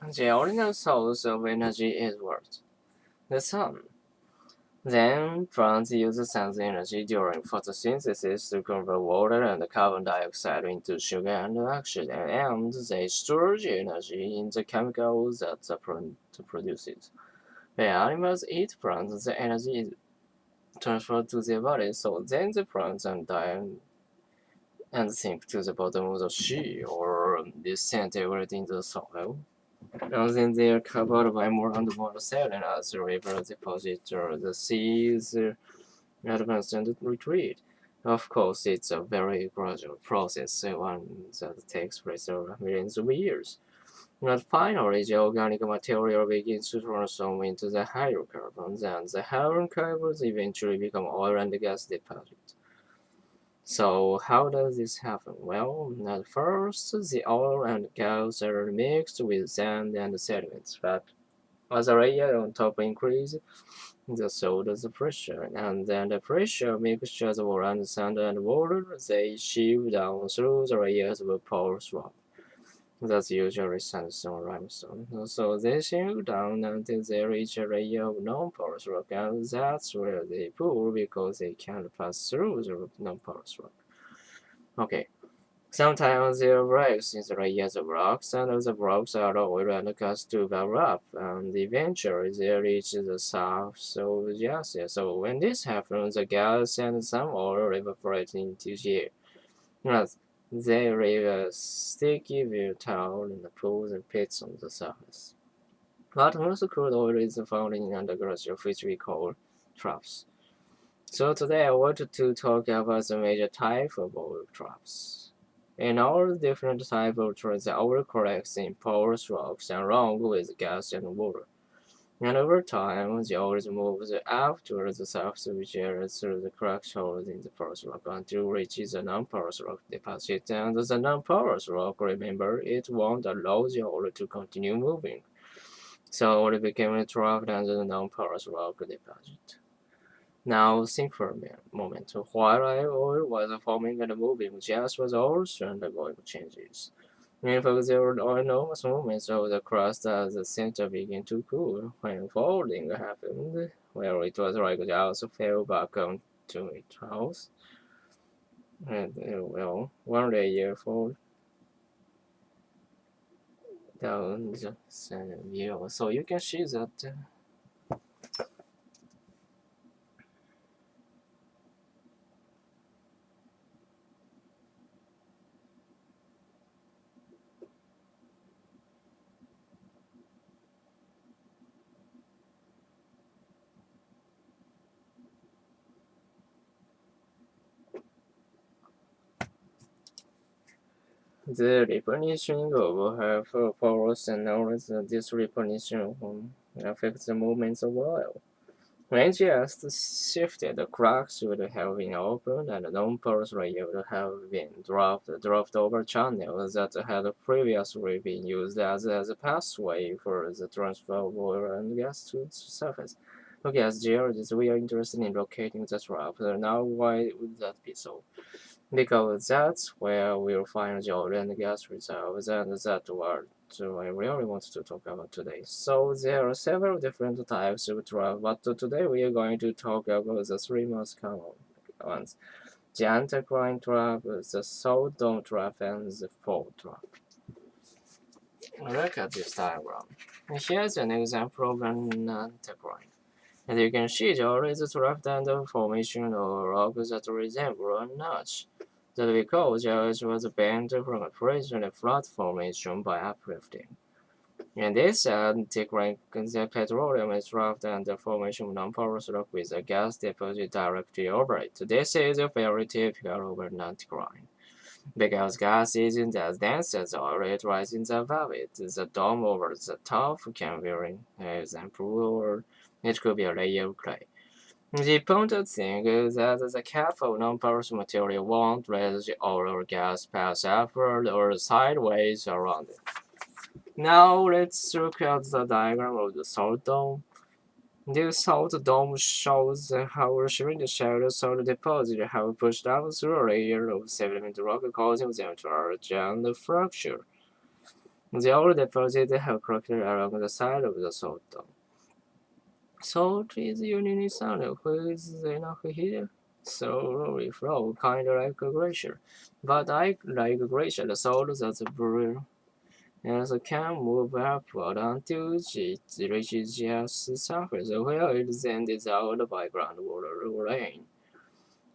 The original source of energy is what? The sun. Then plants use the sun's energy during photosynthesis to convert water and carbon dioxide into sugar and oxygen, and they store energy in the chemicals that the plant produces. When animals eat plants, the energy is transferred to their body, so then the plants die and sink to the bottom of the sea or disintegrate into the soil. And then they are covered by more and more sediment as the river deposits or the seas advance and retreat. Of course, it's a very gradual process, one that takes place over millions of years. But finally, the organic material begins to transform into the hydrocarbons, and the hydrocarbons eventually become oil and gas deposits. So how does this happen? Well, at first, the oil and gas are mixed with sand and sediments, but as the layer on top increases, so does the pressure, and then the pressure mixtures of land, sand, and water, they shift down through the layers of porous rock. That's usually sandstone or limestone. So they sink down until they reach a layer of non-porous rock, and that's where they pool because they can't pass through the non-porous rock. Okay. Sometimes there are breaks in the layers of rocks, and the rocks are oil and gas to build up, and eventually they reach the surface of the gases. So when this happens, the gas and some oil evaporate into the air. Yes, they leave a sticky towel in the pools and pits on the surface. But most crude oil is found in underground, which we call troughs. So today I wanted to talk about the major type of oil troughs. In all different types of troughs, the oil collects in porous rocks along with gas and water. And over time, the oil moves up towards the surface of the air through the cracked holes in the porous rock until it reaches the non-porous rock deposit. And the non-porous rock, remember, it won't allow the oil to continue moving. So it became trapped under the non-porous rock deposit. Now think for a moment. While oil was forming and moving, gas was also undergoing changes. In fact, there were enormous movements of the crust as the center began to cool. When folding happened, well, it was like the house fell back onto its house. And, well, one layer fall down the center view. So you can see that the replenishing of half porous and notice that this replenishing affects the movements of oil. When just shifted, the cracks would have been opened and the non-porous layer would have been dropped over channels that had previously been used as a pathway for the transfer of oil and gas to the surface. Okay, as geologists, we are interested in locating the trough. Now, why would that be so? Because that's where we'll find the oil and gas reserves, and that's what I really want to talk about today. So there are several different types of trough, but today we are going to talk about the three most common ones: the anticline trough, the salt dome trough, and the fold trough. Look at this diagram. Here's an example of an anticline. As you can see, there is a trough and a formation of rocks that resemble a notch. That because the earth was bent from a present flat formation by uplifting. In this anticline, the petroleum is trapped and the formation of non-porous rock with a gas deposit directly over it. This is very typical of an anticline. Because gas isn't as dense as oil, it rises above it. The dome over the top can be an example, or it could be a layer of clay. The important thing is that the cap of non-porous material won't let the oil or gas pass upward or sideways around it. Now let's look at the diagram of the salt dome. This salt dome shows how a shallow salt deposits have pushed down through a layer of sediment rock, causing them to arch and fracture. The old deposits have collected along the side of the salt dome. Salt is uniquely sound which enough here slowly flow, kind of like a glacier. But like a glacier, the salt that's brew and can move upward until it reaches the surface, where it then dissolved by groundwater rain.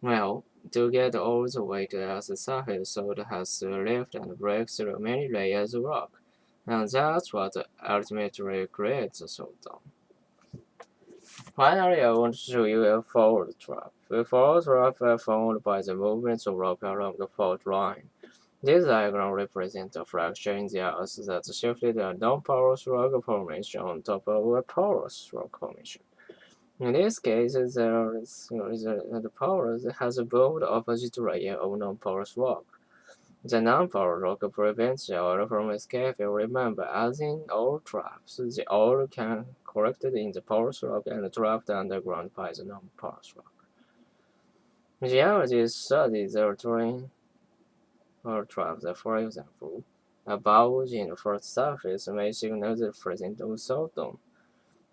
Well, to get all the way to the surface, salt has to lift and break through many layers of rock, and that's what ultimately creates a salt dome. Finally, I want to show you a fault trap. The fault trap are formed by the movement of rock along the fault line. This diagram represents a fracture in the earth that shifted a non-porous rock formation on top of a porous rock formation. In this case, the porous has moved opposite layer of non-porous rock. The non-porous rock prevents the oil from escaping. Remember, as in all traps, the oil can collected in the porous rock and trapped underground by the non-porous rock. Geologists study the terrain or traps, for example. A bulge in the first surface may signal the presence of salt dome.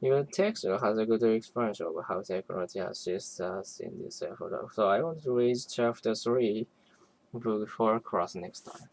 Your texture has a good experience of how technology assists us in this effort. So I want to read chapter 3 before class next time.